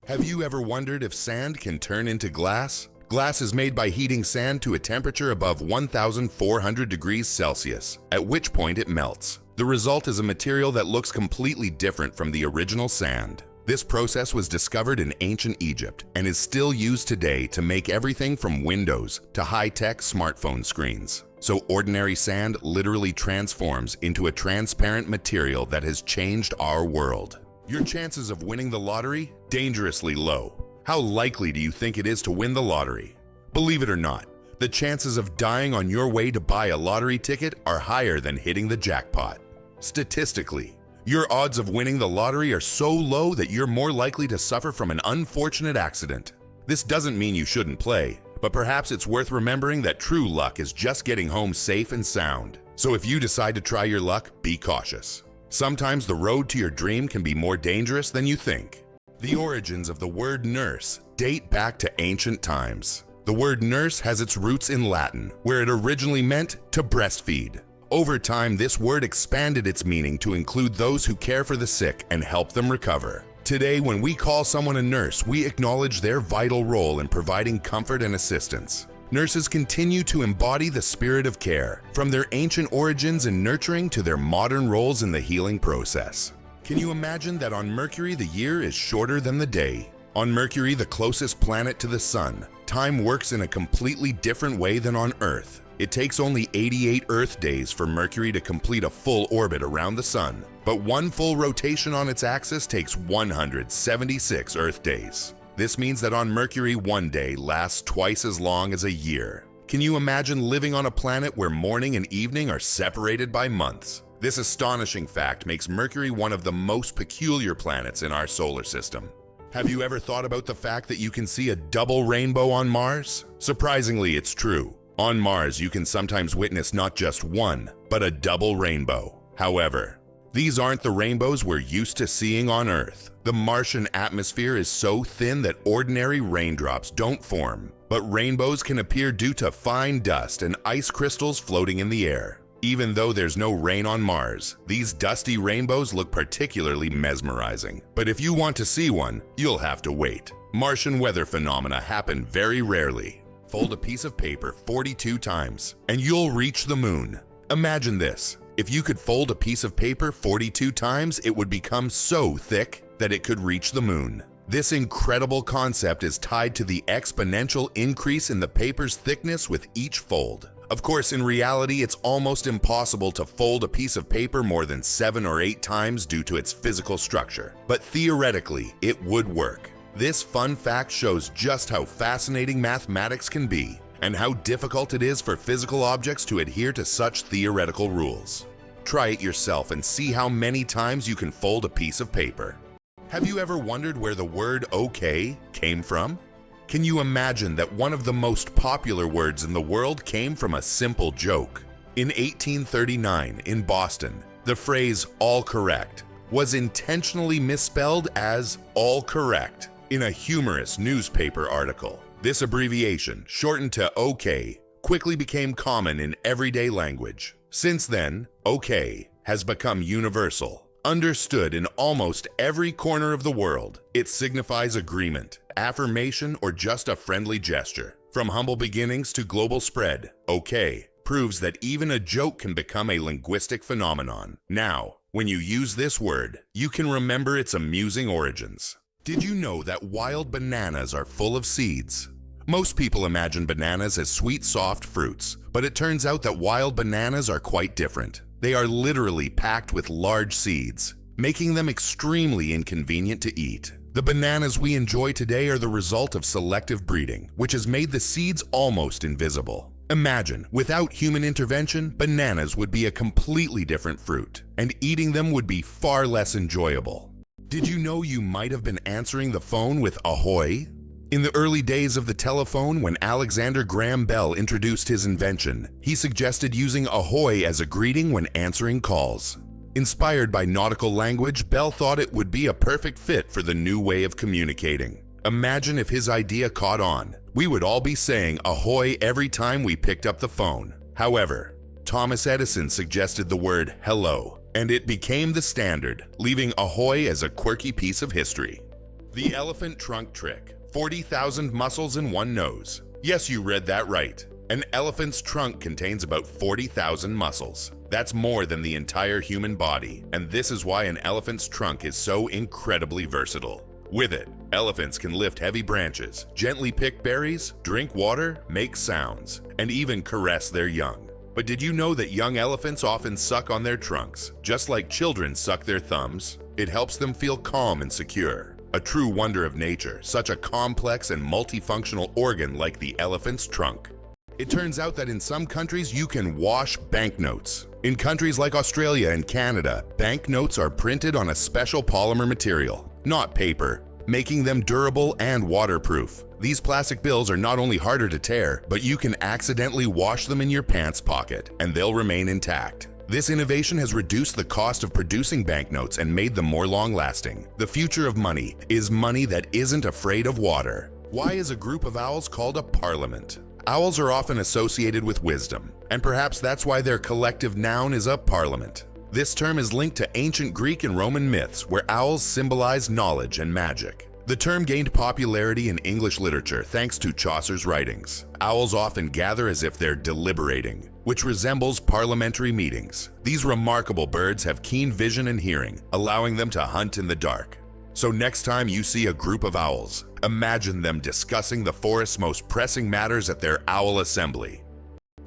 Have you ever wondered if sand can turn into glass? Glass is made by heating sand to a temperature above 1,400 degrees Celsius, at which point it melts. The result is a material that looks completely different from the original sand. This process was discovered in ancient Egypt and is still used today to make everything from windows to high-tech smartphone screens. So ordinary sand literally transforms into a transparent material that has changed our world. Your chances of winning the lottery? Dangerously low. How likely do you think it is to win the lottery? Believe it or not, the chances of dying on your way to buy a lottery ticket are higher than hitting the jackpot. Statistically, your odds of winning the lottery are so low that you're more likely to suffer from an unfortunate accident. This doesn't mean you shouldn't play, but perhaps it's worth remembering that true luck is just getting home safe and sound. So if you decide to try your luck, be cautious. Sometimes the road to your dream can be more dangerous than you think. The origins of the word nurse date back to ancient times. The word nurse has its roots in Latin, where it originally meant to breastfeed. Over time, this word expanded its meaning to include those who care for the sick and help them recover. Today, when we call someone a nurse, we acknowledge their vital role in providing comfort and assistance. Nurses continue to embody the spirit of care, from their ancient origins in nurturing to their modern roles in the healing process. Can you imagine that on Mercury the year is shorter than the day? On Mercury, the closest planet to the Sun, time works in a completely different way than on Earth. It takes only 88 Earth days for Mercury to complete a full orbit around the Sun, but one full rotation on its axis takes 176 Earth days. This means that on Mercury, one day lasts twice as long as a year. Can you imagine living on a planet where morning and evening are separated by months? This astonishing fact makes Mercury one of the most peculiar planets in our solar system. Have you ever thought about the fact that you can see a double rainbow on Mars? Surprisingly, it's true. On Mars, you can sometimes witness not just one, but a double rainbow. However, these aren't the rainbows we're used to seeing on Earth. The Martian atmosphere is so thin that ordinary raindrops don't form, but rainbows can appear due to fine dust and ice crystals floating in the air. Even though there's no rain on Mars, these dusty rainbows look particularly mesmerizing. But if you want to see one, you'll have to wait. Martian weather phenomena happen very rarely. Fold a piece of paper 42 times, and you'll reach the moon. Imagine this. If you could fold a piece of paper 42 times, it would become so thick that it could reach the moon. This incredible concept is tied to the exponential increase in the paper's thickness with each fold. Of course, in reality, it's almost impossible to fold a piece of paper more than 7 or 8 times due to its physical structure. But theoretically, it would work. This fun fact shows just how fascinating mathematics can be and how difficult it is for physical objects to adhere to such theoretical rules. Try it yourself and see how many times you can fold a piece of paper. Have you ever wondered where the word okay came from? Can you imagine that one of the most popular words in the world came from a simple joke? In 1839 in Boston, the phrase all correct was intentionally misspelled as all correct in a humorous newspaper article. This abbreviation, shortened to OK, quickly became common in everyday language. Since then, OK has become universal, understood in almost every corner of the world. It signifies agreement, affirmation, or just a friendly gesture. From humble beginnings to global spread, OK proves that even a joke can become a linguistic phenomenon. Now, when you use this word, you can remember its amusing origins. Did you know that wild bananas are full of seeds? Most people imagine bananas as sweet, soft fruits, but it turns out that wild bananas are quite different. They are literally packed with large seeds, making them extremely inconvenient to eat. The bananas we enjoy today are the result of selective breeding, which has made the seeds almost invisible. Imagine, without human intervention, bananas would be a completely different fruit, and eating them would be far less enjoyable. Did you know you might have been answering the phone with Ahoy? In the early days of the telephone, when Alexander Graham Bell introduced his invention, he suggested using Ahoy as a greeting when answering calls. Inspired by nautical language, Bell thought it would be a perfect fit for the new way of communicating. Imagine if his idea caught on. We would all be saying Ahoy every time we picked up the phone. However, Thomas Edison suggested the word hello, and it became the standard, leaving Ahoy as a quirky piece of history. The elephant trunk trick. 40,000 muscles in one nose. Yes, you read that right. An elephant's trunk contains about 40,000 muscles. That's more than the entire human body, and this is why an elephant's trunk is so incredibly versatile. With it, elephants can lift heavy branches, gently pick berries, drink water, make sounds, and even caress their young. But did you know that young elephants often suck on their trunks, just like children suck their thumbs? It helps them feel calm and secure. A true wonder of nature, such a complex and multifunctional organ like the elephant's trunk. It turns out that in some countries you can wash banknotes. In countries like Australia and Canada, banknotes are printed on a special polymer material, not paper, making them durable and waterproof. These plastic bills are not only harder to tear, but you can accidentally wash them in your pants pocket and they'll remain intact. This innovation has reduced the cost of producing banknotes and made them more long-lasting. The future of money is money that isn't afraid of water. Why is a group of owls called a parliament? Owls are often associated with wisdom, and perhaps that's why their collective noun is a parliament. This term is linked to ancient Greek and Roman myths where owls symbolize knowledge and magic. The term gained popularity in English literature thanks to Chaucer's writings. Owls often gather as if they're deliberating, which resembles parliamentary meetings. These remarkable birds have keen vision and hearing, allowing them to hunt in the dark. So next time you see a group of owls, imagine them discussing the forest's most pressing matters at their owl assembly.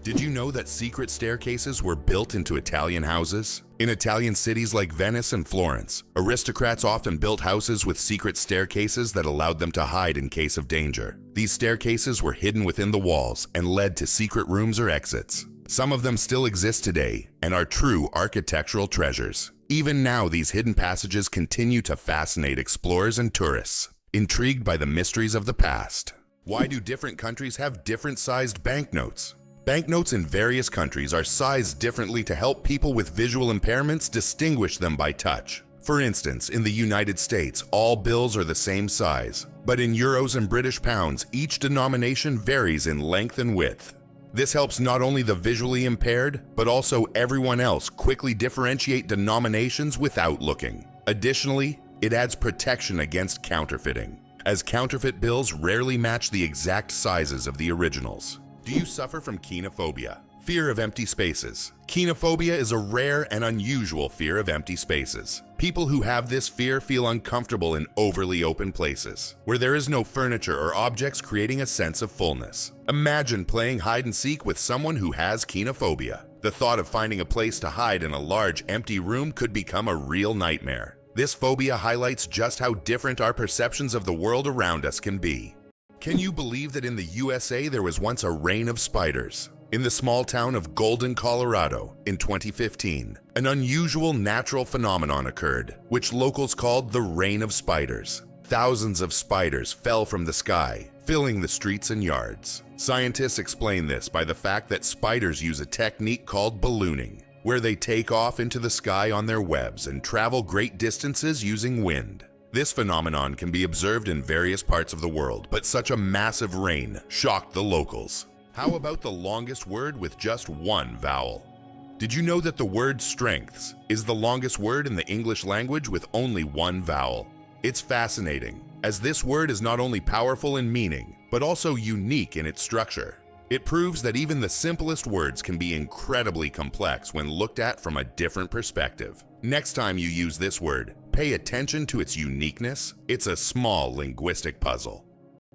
Did you know that secret staircases were built into Italian houses? In Italian cities like Venice and Florence, aristocrats often built houses with secret staircases that allowed them to hide in case of danger. These staircases were hidden within the walls and led to secret rooms or exits. Some of them still exist today and are true architectural treasures. Even now, these hidden passages continue to fascinate explorers and tourists, intrigued by the mysteries of the past. Why do different countries have different sized banknotes? Banknotes in various countries are sized differently to help people with visual impairments distinguish them by touch. For instance, in the United States, all bills are the same size, but in euros and British pounds, each denomination varies in length and width. This helps not only the visually impaired, but also everyone else quickly differentiate denominations without looking. Additionally, it adds protection against counterfeiting, as counterfeit bills rarely match the exact sizes of the originals. Do you suffer from kenophobia? Fear of empty spaces. Kenophobia is a rare and unusual fear of empty spaces. People who have this fear feel uncomfortable in overly open places, where there is no furniture or objects creating a sense of fullness. Imagine playing hide and seek with someone who has kenophobia. The thought of finding a place to hide in a large, empty room could become a real nightmare. This phobia highlights just how different our perceptions of the world around us can be. Can you believe that in the USA there was once a reign of spiders? In the small town of Golden, Colorado, in 2015, an unusual natural phenomenon occurred, which locals called the Reign of Spiders. Thousands of spiders fell from the sky, filling the streets and yards. Scientists explain this by the fact that spiders use a technique called ballooning, where they take off into the sky on their webs and travel great distances using wind. This phenomenon can be observed in various parts of the world, but such a massive rain shocked the locals. How about the longest word with just one vowel? Did you know that the word strengths is the longest word in the English language with only one vowel? It's fascinating, as this word is not only powerful in meaning, but also unique in its structure. It proves that even the simplest words can be incredibly complex when looked at from a different perspective. Next time you use this word, pay attention to its uniqueness. It's a small linguistic puzzle.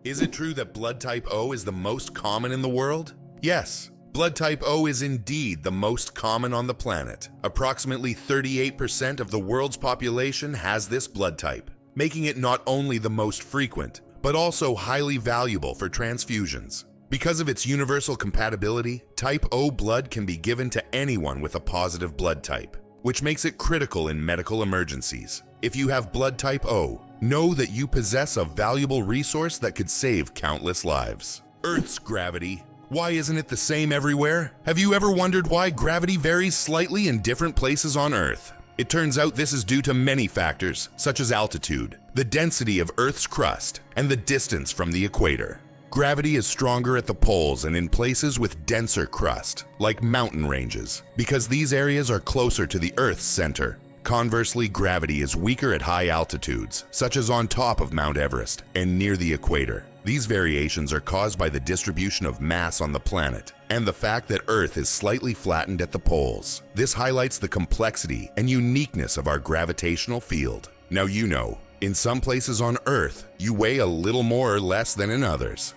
Is it true that blood type O is the most common in the world? Yes, blood type O is indeed the most common on the planet. Approximately 38% of the world's population has this blood type, making it not only the most frequent, but also highly valuable for transfusions. Because of its universal compatibility, type O blood can be given to anyone with a positive blood type, which makes it critical in medical emergencies. If you have blood type O, know that you possess a valuable resource that could save countless lives. Earth's gravity. Why isn't it the same everywhere? Have you ever wondered why gravity varies slightly in different places on Earth? It turns out this is due to many factors, such as altitude, the density of Earth's crust, and the distance from the equator. Gravity is stronger at the poles and in places with denser crust, like mountain ranges, because these areas are closer to the Earth's center. Conversely, gravity is weaker at high altitudes, such as on top of Mount Everest and near the equator. These variations are caused by the distribution of mass on the planet and the fact that Earth is slightly flattened at the poles. This highlights the complexity and uniqueness of our gravitational field. Now you know, in some places on Earth, you weigh a little more or less than in others.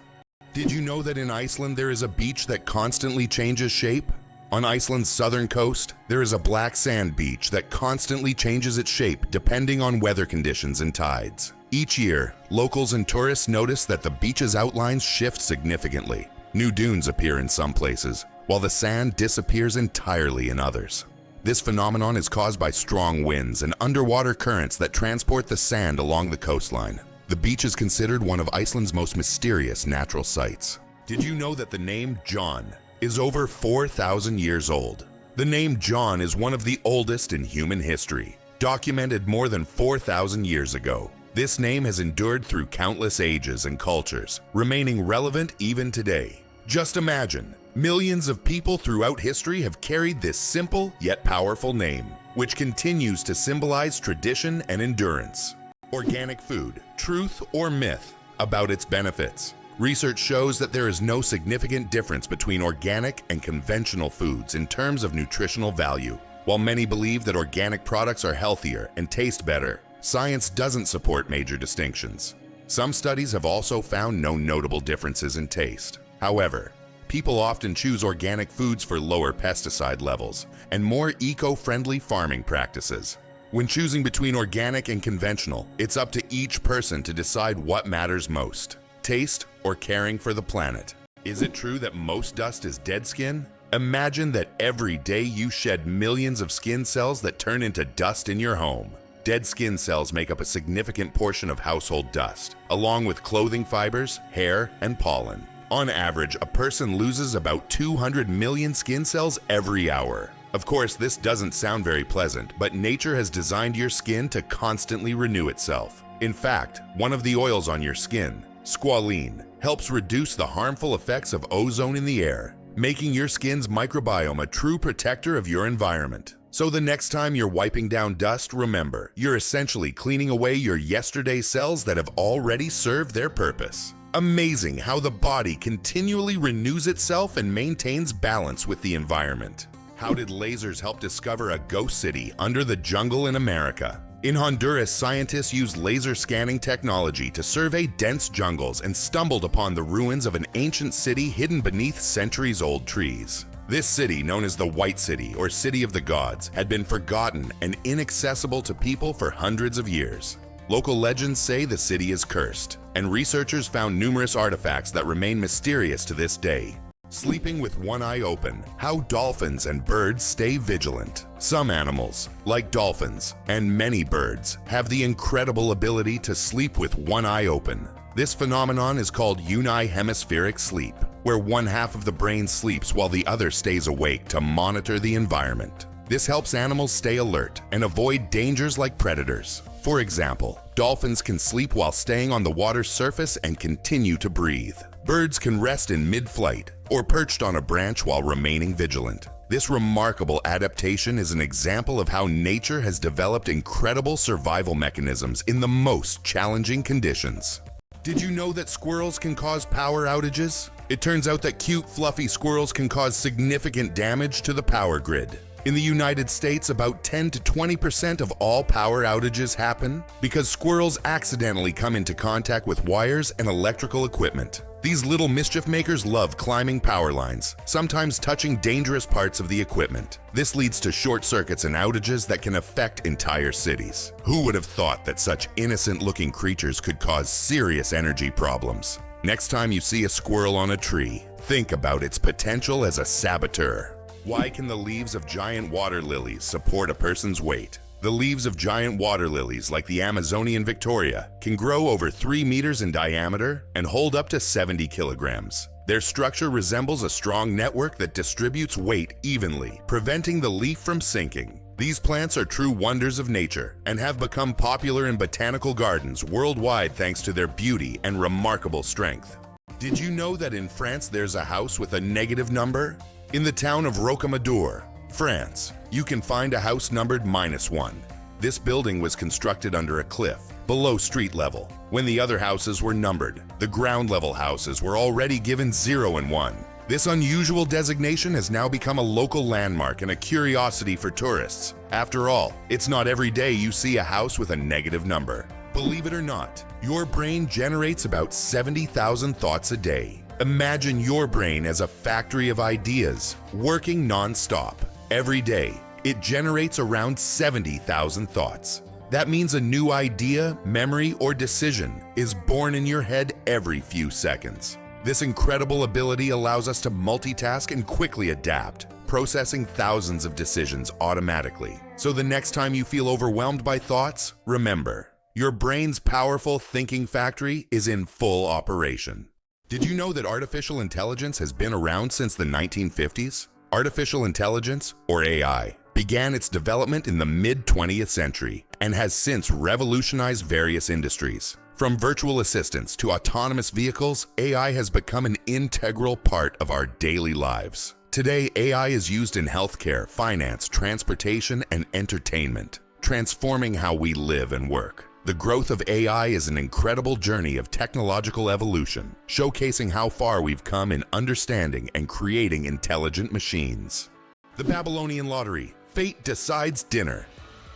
Did you know that in Iceland there is a beach that constantly changes shape? On Iceland's southern coast, there is a black sand beach that constantly changes its shape depending on weather conditions and tides. Each year, locals and tourists notice that the beach's outlines shift significantly. New dunes appear in some places, while the sand disappears entirely in others. This phenomenon is caused by strong winds and underwater currents that transport the sand along the coastline. The beach is considered one of Iceland's most mysterious natural sights. Did you know that the name John is over 4,000 years old? The name John is one of the oldest in human history, documented more than 4,000 years ago. This name has endured through countless ages and cultures, remaining relevant even today. Just imagine, millions of people throughout history have carried this simple yet powerful name, which continues to symbolize tradition and endurance. Organic food, truth or myth about its benefits? Research shows that there is no significant difference between organic and conventional foods in terms of nutritional value. While many believe that organic products are healthier and taste better, science doesn't support major distinctions. Some studies have also found no notable differences in taste. However, people often choose organic foods for lower pesticide levels and more eco-friendly farming practices. When choosing between organic and conventional, it's up to each person to decide what matters most: taste or caring for the planet. Is it true that most dust is dead skin? Imagine that every day you shed millions of skin cells that turn into dust in your home. Dead skin cells make up a significant portion of household dust, along with clothing fibers, hair, and pollen. On average, a person loses about 200 million skin cells every hour. Of course, this doesn't sound very pleasant, but nature has designed your skin to constantly renew itself. In fact, one of the oils on your skin, squalene, helps reduce the harmful effects of ozone in the air, making your skin's microbiome a true protector of your environment. So the next time you're wiping down dust, remember, you're essentially cleaning away your yesterday cells that have already served their purpose. Amazing how the body continually renews itself and maintains balance with the environment. How did lasers help discover a ghost city under the jungle in America? In Honduras, scientists used laser scanning technology to survey dense jungles and stumbled upon the ruins of an ancient city hidden beneath centuries-old trees. This city, known as the White City or City of the Gods, had been forgotten and inaccessible to people for hundreds of years. Local legends say the city is cursed, and researchers found numerous artifacts that remain mysterious to this day. Sleeping with one eye open, how dolphins and birds stay vigilant. Some animals, like dolphins and many birds, have the incredible ability to sleep with one eye open. This phenomenon is called unihemispheric sleep, where one half of the brain sleeps while the other stays awake to monitor the environment. This helps animals stay alert and avoid dangers like predators. For example, dolphins can sleep while staying on the water's surface and continue to breathe. Birds can rest in mid-flight or perched on a branch while remaining vigilant. This remarkable adaptation is an example of how nature has developed incredible survival mechanisms in the most challenging conditions. Did you know that squirrels can cause power outages? It turns out that cute, fluffy squirrels can cause significant damage to the power grid. In the United States, about 10 to 20% of all power outages happen because squirrels accidentally come into contact with wires and electrical equipment. These little mischief makers love climbing power lines, sometimes touching dangerous parts of the equipment. This leads to short circuits and outages that can affect entire cities. Who would have thought that such innocent-looking creatures could cause serious energy problems? Next time you see a squirrel on a tree, think about its potential as a saboteur. Why can the leaves of giant water lilies support a person's weight? The leaves of giant water lilies, like the Amazonian Victoria, can grow over 3 meters in diameter and hold up to 70 kilograms. Their structure resembles a strong network that distributes weight evenly, preventing the leaf from sinking. These plants are true wonders of nature and have become popular in botanical gardens worldwide thanks to their beauty and remarkable strength. Did you know that in France there's a house with a negative number? In the town of Rocamadour, France, you can find a house numbered -1. This building was constructed under a cliff, below street level. When the other houses were numbered, the ground level houses were already given 0 and 1. This unusual designation has now become a local landmark and a curiosity for tourists. After all, it's not every day you see a house with a negative number. Believe it or not, your brain generates about 70,000 thoughts a day. Imagine your brain as a factory of ideas, working non-stop. Every day, it generates around 70,000 thoughts. That means a new idea, memory, or decision is born in your head every few seconds. This incredible ability allows us to multitask and quickly adapt, processing thousands of decisions automatically. So the next time you feel overwhelmed by thoughts, remember, your brain's powerful thinking factory is in full operation. Did you know that artificial intelligence has been around since the 1950s? Artificial intelligence, or AI, began its development in the mid-20th century and has since revolutionized various industries. From virtual assistants to autonomous vehicles, AI has become an integral part of our daily lives. Today, AI is used in healthcare, finance, transportation, and entertainment, transforming how we live and work. The growth of AI is an incredible journey of technological evolution, showcasing how far we've come in understanding and creating intelligent machines. The Babylonian lottery. Fate decides dinner.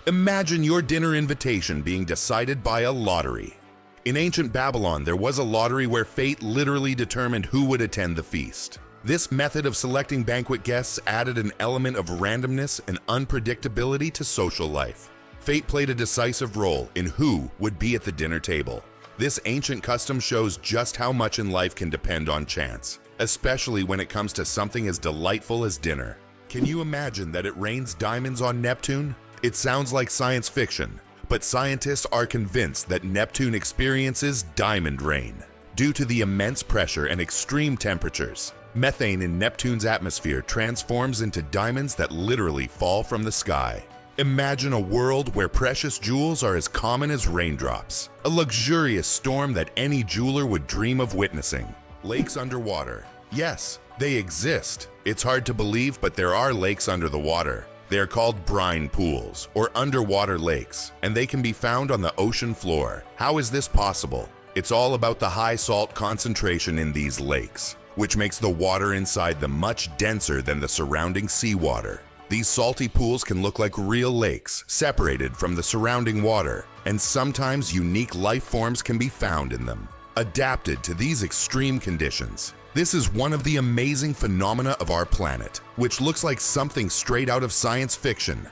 Imagine your dinner invitation being decided by a lottery. In ancient Babylon, there was a lottery where fate literally determined who would attend the feast. This method of selecting banquet guests added an element of randomness and unpredictability to social life. Fate played a decisive role in who would be at the dinner table. This ancient custom shows just how much in life can depend on chance, especially when it comes to something as delightful as dinner. Can you imagine that it rains diamonds on Neptune? It sounds like science fiction, but scientists are convinced that Neptune experiences diamond rain. Due to the immense pressure and extreme temperatures, methane in Neptune's atmosphere transforms into diamonds that literally fall from the sky. Imagine a world where precious jewels are as common as raindrops, a luxurious storm that any jeweler would dream of witnessing. Lakes underwater. Yes, they exist. It's hard to believe, but there are lakes under the water. They are called brine pools, or underwater lakes, and they can be found on the ocean floor. How is this possible? It's all about the high salt concentration in these lakes, which makes the water inside them much denser than the surrounding seawater. These salty pools can look like real lakes, separated from the surrounding water, and sometimes unique life forms can be found in them. Adapted to these extreme conditions, this is one of the amazing phenomena of our planet, which looks like something straight out of science fiction.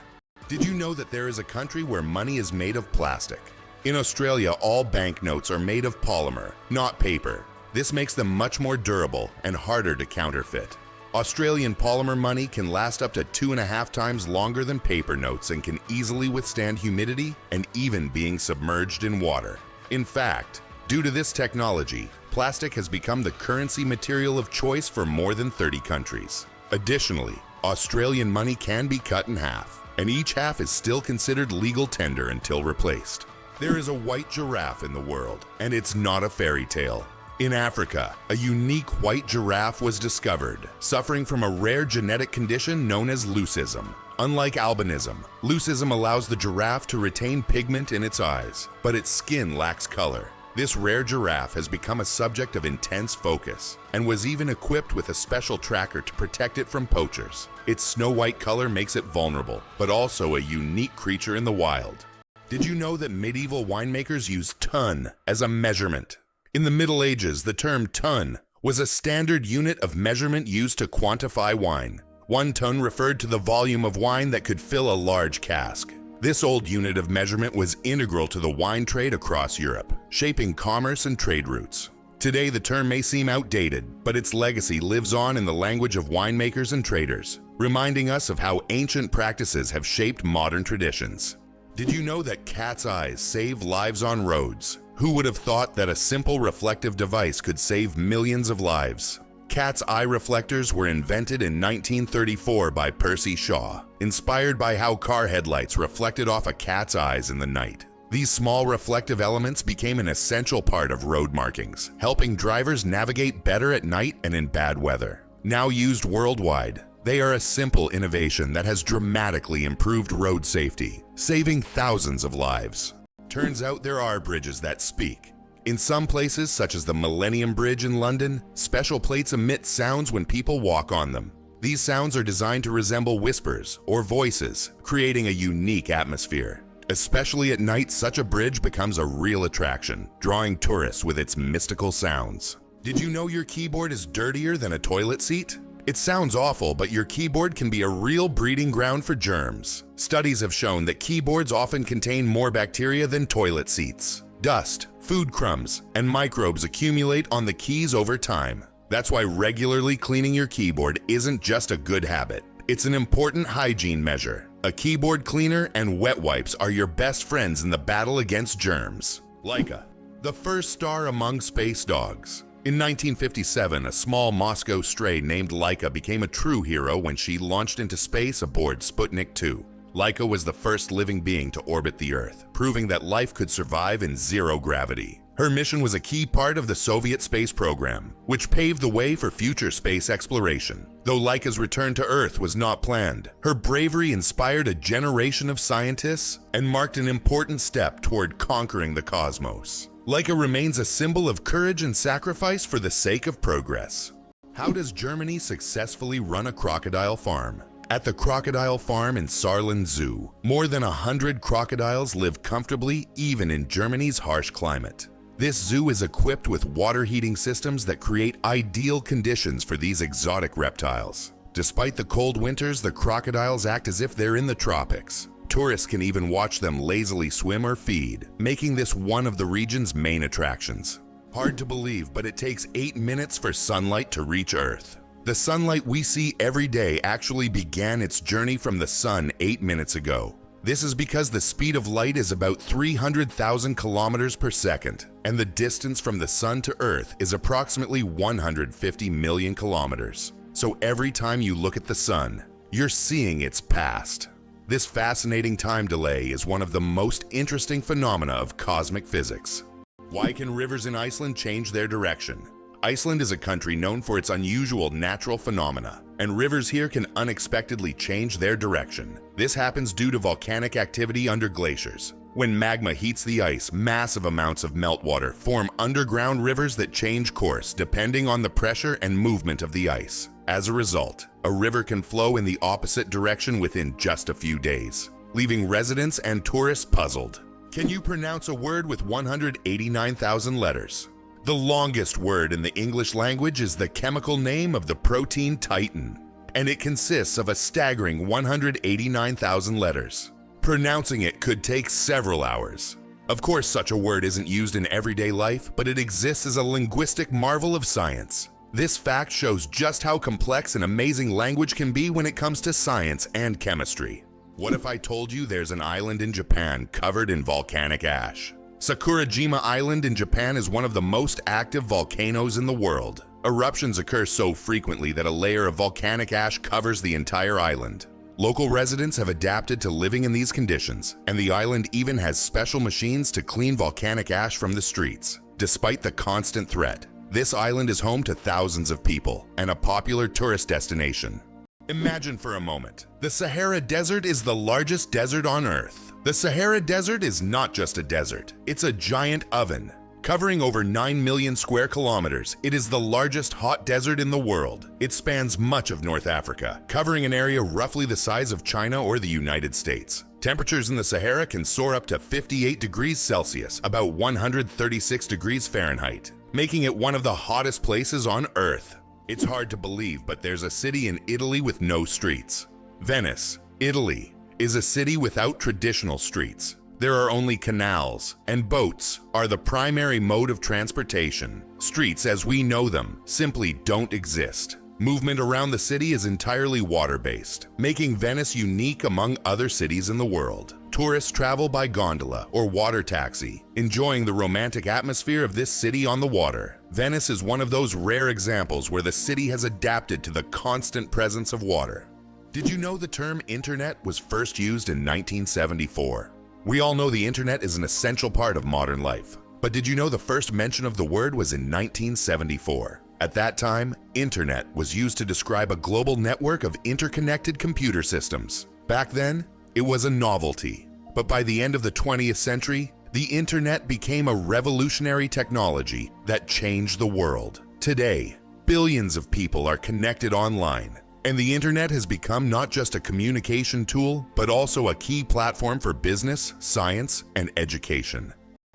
Did you know that there is a country where money is made of plastic? In Australia, all banknotes are made of polymer, not paper. This makes them much more durable and harder to counterfeit. Australian polymer money can last up to 2.5 times longer than paper notes and can easily withstand humidity and even being submerged in water. In fact, due to this technology, plastic has become the currency material of choice for more than 30 countries. Additionally, Australian money can be cut in half, and each half is still considered legal tender until replaced. There is a white giraffe in the world, and it's not a fairy tale. In Africa, a unique white giraffe was discovered, suffering from a rare genetic condition known as leucism. Unlike albinism, leucism allows the giraffe to retain pigment in its eyes, but its skin lacks color. This rare giraffe has become a subject of intense focus and was even equipped with a special tracker to protect it from poachers. Its snow-white color makes it vulnerable, but also a unique creature in the wild. Did you know that medieval winemakers used ton as a measurement? In the Middle Ages, the term ton was a standard unit of measurement used to quantify wine. 1 ton referred to the volume of wine that could fill a large cask. This old unit of measurement was integral to the wine trade across Europe, shaping commerce and trade routes. Today, the term may seem outdated, but its legacy lives on in the language of winemakers and traders, reminding us of how ancient practices have shaped modern traditions. Did you know that cat's eyes save lives on roads? Who would have thought that a simple reflective device could save millions of lives? Cat's eye reflectors were invented in 1934 by Percy Shaw, inspired by how car headlights reflected off a cat's eyes in the night. These small reflective elements became an essential part of road markings, helping drivers navigate better at night and in bad weather. Now used worldwide, They are a simple innovation that has dramatically improved road safety, saving thousands of lives. Turns out there are bridges that speak. In some places, such as the Millennium Bridge in London, special plates emit sounds when people walk on them. These sounds are designed to resemble whispers or voices, creating a unique atmosphere. Especially at night, such a bridge becomes a real attraction, drawing tourists with its mystical sounds. Did you know your keyboard is dirtier than a toilet seat? It sounds awful, but your keyboard can be a real breeding ground for germs. Studies have shown that keyboards often contain more bacteria than toilet seats. Dust, food crumbs, and microbes accumulate on the keys over time. That's why regularly cleaning your keyboard isn't just a good habit. It's an important hygiene measure. A keyboard cleaner and wet wipes are your best friends in the battle against germs. Laika, the first star among space dogs. In 1957, a small Moscow stray named Laika became a true hero when she launched into space aboard Sputnik 2. Laika was the first living being to orbit the Earth, proving that life could survive in zero gravity. Her mission was a key part of the Soviet space program, which paved the way for future space exploration. Though Laika's return to Earth was not planned, her bravery inspired a generation of scientists and marked an important step toward conquering the cosmos. Laika remains a symbol of courage and sacrifice for the sake of progress. How does Germany successfully run a crocodile farm? At the crocodile farm in Saarland Zoo, more than 100 crocodiles live comfortably even in Germany's harsh climate. This zoo is equipped with water heating systems that create ideal conditions for these exotic reptiles. Despite the cold winters, the crocodiles act as if they're in the tropics. Tourists can even watch them lazily swim or feed, making this one of the region's main attractions. Hard to believe, but it takes 8 minutes for sunlight to reach Earth. The sunlight we see every day actually began its journey from the sun 8 minutes ago. This is because the speed of light is about 300,000 kilometers per second, and the distance from the sun to Earth is approximately 150 million kilometers. So every time you look at the sun, you're seeing its past. This fascinating time delay is one of the most interesting phenomena of cosmic physics. Why can rivers in Iceland change their direction? Iceland is a country known for its unusual natural phenomena, and rivers here can unexpectedly change their direction. This happens due to volcanic activity under glaciers. When magma heats the ice, massive amounts of meltwater form underground rivers that change course depending on the pressure and movement of the ice. As a result, a river can flow in the opposite direction within just a few days, leaving residents and tourists puzzled. Can you pronounce a word with 189,000 letters? The longest word in the English language is the chemical name of the protein titin, and it consists of a staggering 189,000 letters. Pronouncing it could take several hours. Of course, such a word isn't used in everyday life, but it exists as a linguistic marvel of science. This fact shows just how complex and amazing language can be when it comes to science and chemistry. What if I told you there's an island in Japan covered in volcanic ash? Sakurajima Island in Japan is one of the most active volcanoes in the world. Eruptions occur so frequently that a layer of volcanic ash covers the entire island. Local residents have adapted to living in these conditions, and the island even has special machines to clean volcanic ash from the streets. Despite the constant threat, this island is home to thousands of people and a popular tourist destination. Imagine for a moment, the Sahara Desert is the largest desert on Earth. The Sahara Desert is not just a desert, it's a giant oven. Covering over 9 million square kilometers, it is the largest hot desert in the world. It spans much of North Africa, covering an area roughly the size of China or the United States. Temperatures in the Sahara can soar up to 58 degrees Celsius, about 136 degrees Fahrenheit, making it one of the hottest places on Earth. It's hard to believe, but there's a city in Italy with no streets. Venice, Italy, is a city without traditional streets. There are only canals, and boats are the primary mode of transportation. Streets as we know them simply don't exist. Movement around the city is entirely water-based, making Venice unique among other cities in the world. Tourists travel by gondola or water taxi, enjoying the romantic atmosphere of this city on the water. Venice is one of those rare examples where the city has adapted to the constant presence of water. Did you know the term internet was first used in 1974? We all know the internet is an essential part of modern life, but did you know the first mention of the word was in 1974? At that time, internet was used to describe a global network of interconnected computer systems. Back then, it was a novelty. But by the end of the 20th century, the internet became a revolutionary technology that changed the world. Today, billions of people are connected online, and the internet has become not just a communication tool, but also a key platform for business, science, and education.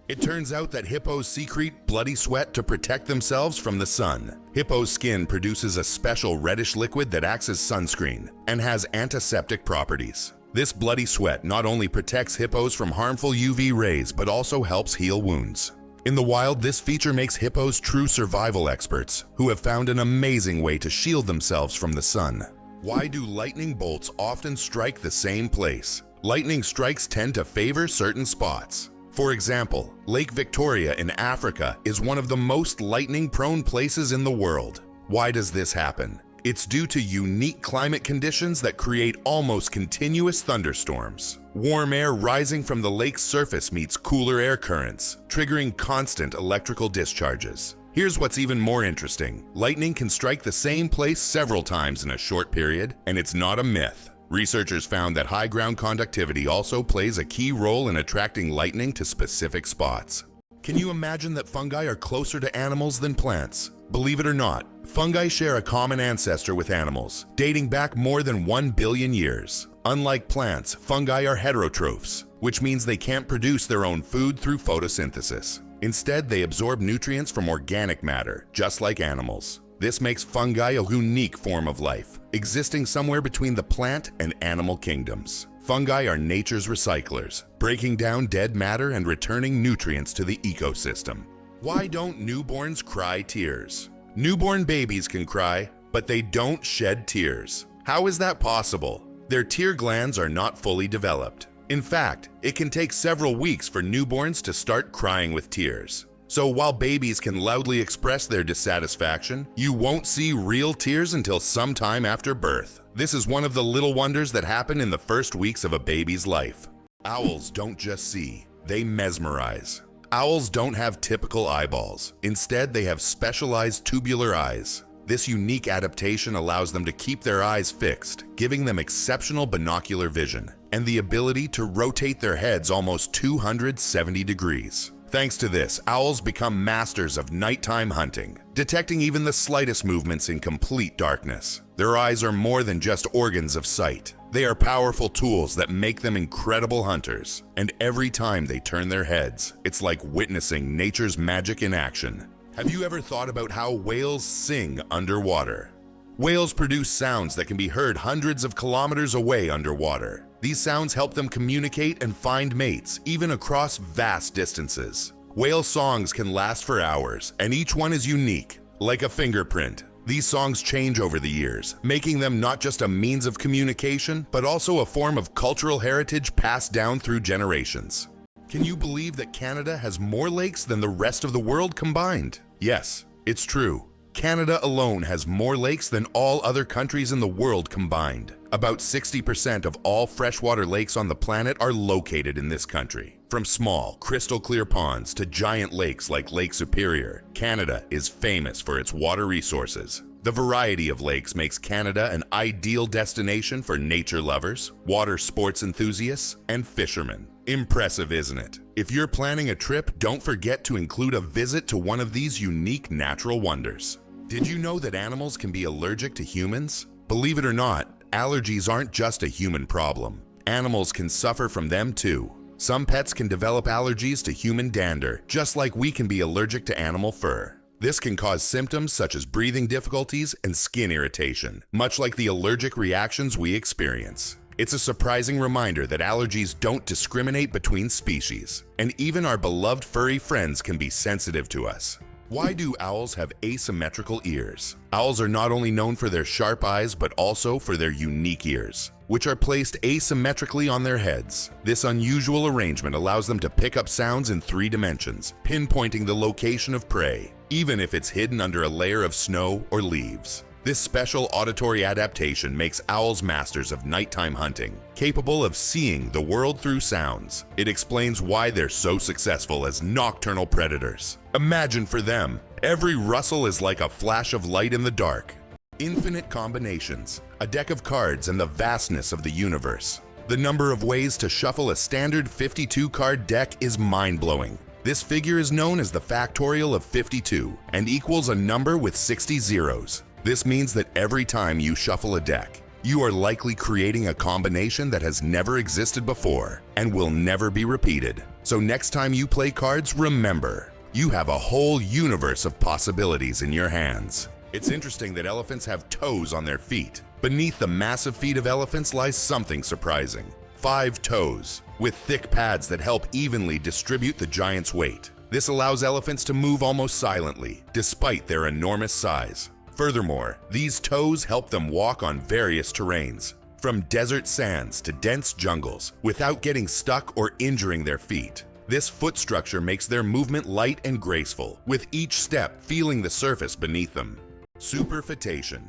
It turns out that hippos secrete bloody sweat to protect themselves from the sun. Hippo's skin produces a special reddish liquid that acts as sunscreen and has antiseptic properties. This bloody sweat not only protects hippos from harmful UV rays, but also helps heal wounds. In the wild, this feature makes hippos true survival experts who have found an amazing way to shield themselves from the sun. Why do lightning bolts often strike the same place? Lightning strikes tend to favor certain spots. For example, Lake Victoria in Africa is one of the most lightning-prone places in the world. Why does this happen? It's due to unique climate conditions that create almost continuous thunderstorms. Warm air rising from the lake's surface meets cooler air currents, triggering constant electrical discharges. Here's what's even more interesting. Lightning can strike the same place several times in a short period, and it's not a myth. Researchers found that high ground conductivity also plays a key role in attracting lightning to specific spots. Can you imagine that fungi are closer to animals than plants? Believe it or not, fungi share a common ancestor with animals, dating back more than 1 billion years. Unlike plants, fungi are heterotrophs, which means they can't produce their own food through photosynthesis. Instead, they absorb nutrients from organic matter, just like animals. This makes fungi a unique form of life, existing somewhere between the plant and animal kingdoms. Fungi are nature's recyclers, breaking down dead matter and returning nutrients to the ecosystem. Why don't newborns cry tears? Newborn babies can cry, but they don't shed tears. How is that possible? Their tear glands are not fully developed. In fact, it can take several weeks for newborns to start crying with tears. So while babies can loudly express their dissatisfaction, you won't see real tears until sometime after birth. This is one of the little wonders that happen in the first weeks of a baby's life. Owls don't just see, they mesmerize. Owls don't have typical eyeballs. Instead, they have specialized tubular eyes. This unique adaptation allows them to keep their eyes fixed, giving them exceptional binocular vision and the ability to rotate their heads almost 270 degrees. Thanks to this, owls become masters of nighttime hunting, detecting even the slightest movements in complete darkness. Their eyes are more than just organs of sight. They are powerful tools that make them incredible hunters. And every time they turn their heads, it's like witnessing nature's magic in action. Have you ever thought about how whales sing underwater? Whales produce sounds that can be heard hundreds of kilometers away underwater. These sounds help them communicate and find mates, even across vast distances. Whale songs can last for hours, and each one is unique, like a fingerprint. These songs change over the years, making them not just a means of communication, but also a form of cultural heritage passed down through generations. Can you believe that Canada has more lakes than the rest of the world combined? Yes, it's true. Canada alone has more lakes than all other countries in the world combined. About 60% of all freshwater lakes on the planet are located in this country. From small, crystal-clear ponds to giant lakes like Lake Superior, Canada is famous for its water resources. The variety of lakes makes Canada an ideal destination for nature lovers, water sports enthusiasts, and fishermen. Impressive, isn't it? If you're planning a trip, don't forget to include a visit to one of these unique natural wonders. Did you know that animals can be allergic to humans? Believe it or not, allergies aren't just a human problem. Animals can suffer from them too. Some pets can develop allergies to human dander, just like we can be allergic to animal fur. This can cause symptoms such as breathing difficulties and skin irritation, much like the allergic reactions we experience. It's a surprising reminder that allergies don't discriminate between species, and even our beloved furry friends can be sensitive to us. Why do owls have asymmetrical ears? Owls are not only known for their sharp eyes, but also for their unique ears, which are placed asymmetrically on their heads. This unusual arrangement allows them to pick up sounds in 3 dimensions, pinpointing the location of prey, even if it's hidden under a layer of snow or leaves. This special auditory adaptation makes owls masters of nighttime hunting, capable of seeing the world through sounds. It explains why they're so successful as nocturnal predators. Imagine for them, Every rustle is like a flash of light in the dark. Infinite combinations, a deck of cards, and the vastness of the universe. The number of ways to shuffle a standard 52-card deck is mind-blowing. This figure is known as the factorial of 52 and equals a number with 60 zeros. This means that every time you shuffle a deck, you are likely creating a combination that has never existed before and will never be repeated. So next time you play cards, remember, you have a whole universe of possibilities in your hands. It's interesting that elephants have toes on their feet. Beneath the massive feet of elephants lies something surprising. 5 toes, with thick pads that help evenly distribute the giant's weight. This allows elephants to move almost silently, despite their enormous size. Furthermore, these toes help them walk on various terrains, from desert sands to dense jungles, without getting stuck or injuring their feet. This foot structure makes their movement light and graceful, with each step feeling the surface beneath them. Superfetation.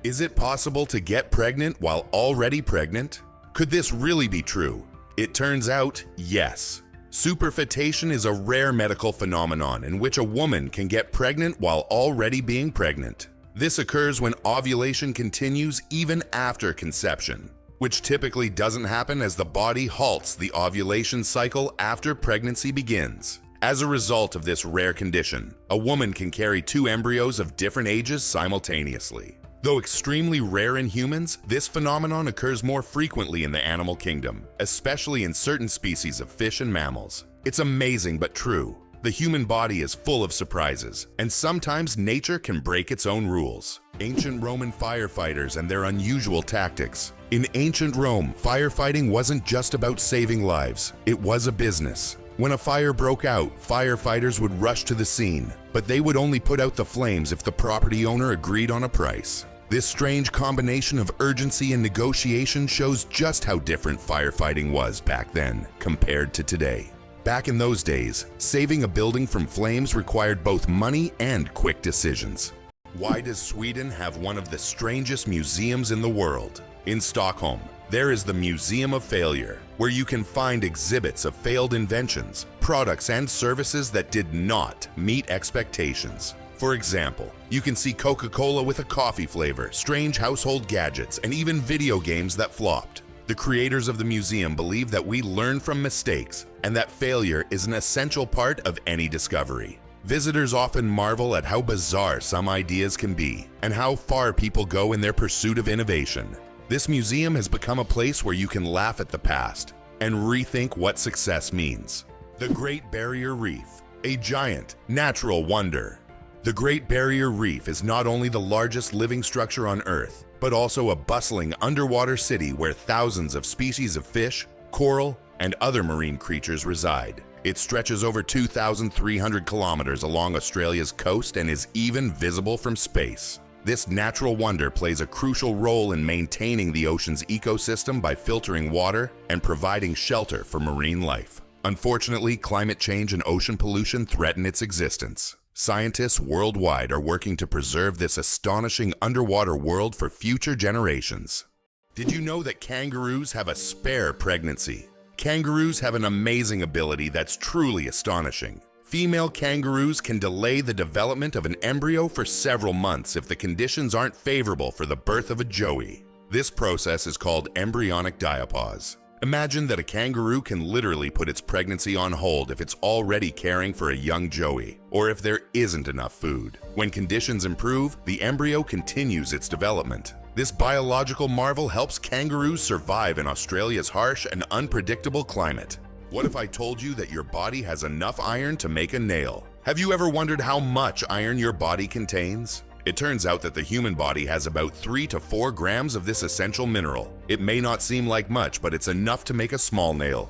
Is it possible to get pregnant while already pregnant? Could this really be true? It turns out, yes. Superfetation is a rare medical phenomenon in which a woman can get pregnant while already being pregnant. This occurs when ovulation continues even after conception, which typically doesn't happen as the body halts the ovulation cycle after pregnancy begins. As a result of this rare condition, a woman can carry 2 embryos of different ages simultaneously. Though extremely rare in humans, this phenomenon occurs more frequently in the animal kingdom, especially in certain species of fish and mammals. It's amazing but true. The human body is full of surprises, and sometimes nature can break its own rules. Ancient Roman firefighters and their unusual tactics. In ancient Rome, firefighting wasn't just about saving lives, it was a business. When a fire broke out, firefighters would rush to the scene, but they would only put out the flames if the property owner agreed on a price. This strange combination of urgency and negotiation shows just how different firefighting was back then compared to today. Back in those days, saving a building from flames required both money and quick decisions. Why does Sweden have one of the strangest museums in the world? In Stockholm, there is the Museum of Failure, where you can find exhibits of failed inventions, products, and services that did not meet expectations. For example, you can see Coca-Cola with a coffee flavor, strange household gadgets, and even video games that flopped. The creators of the museum believe that we learn from mistakes and that failure is an essential part of any discovery. Visitors often marvel at how bizarre some ideas can be and how far people go in their pursuit of innovation. This museum has become a place where you can laugh at the past and rethink what success means. The Great Barrier Reef, a giant, natural wonder. The Great Barrier Reef is not only the largest living structure on Earth, but also a bustling underwater city where thousands of species of fish, coral, and other marine creatures reside. It stretches over 2,300 kilometers along Australia's coast and is even visible from space. This natural wonder plays a crucial role in maintaining the ocean's ecosystem by filtering water and providing shelter for marine life. Unfortunately, climate change and ocean pollution threaten its existence. Scientists worldwide are working to preserve this astonishing underwater world for future generations. Did you know that kangaroos have a spare pregnancy? Kangaroos have an amazing ability that's truly astonishing. Female kangaroos can delay the development of an embryo for several months if the conditions aren't favorable for the birth of a joey. This process is called embryonic diapause. Imagine that a kangaroo can literally put its pregnancy on hold if it's already caring for a young joey, or if there isn't enough food. When conditions improve, the embryo continues its development. This biological marvel helps kangaroos survive in Australia's harsh and unpredictable climate. What if I told you that your body has enough iron to make a nail? Have you ever wondered how much iron your body contains? It turns out that the human body has about 3 to 4 grams of this essential mineral. It may not seem like much, but it's enough to make a small nail.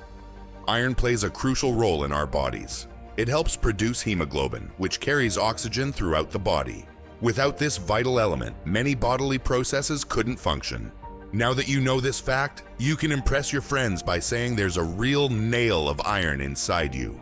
Iron plays a crucial role in our bodies. It helps produce hemoglobin, which carries oxygen throughout the body. Without this vital element, many bodily processes couldn't function. Now that you know this fact, you can impress your friends by saying there's a real nail of iron inside you.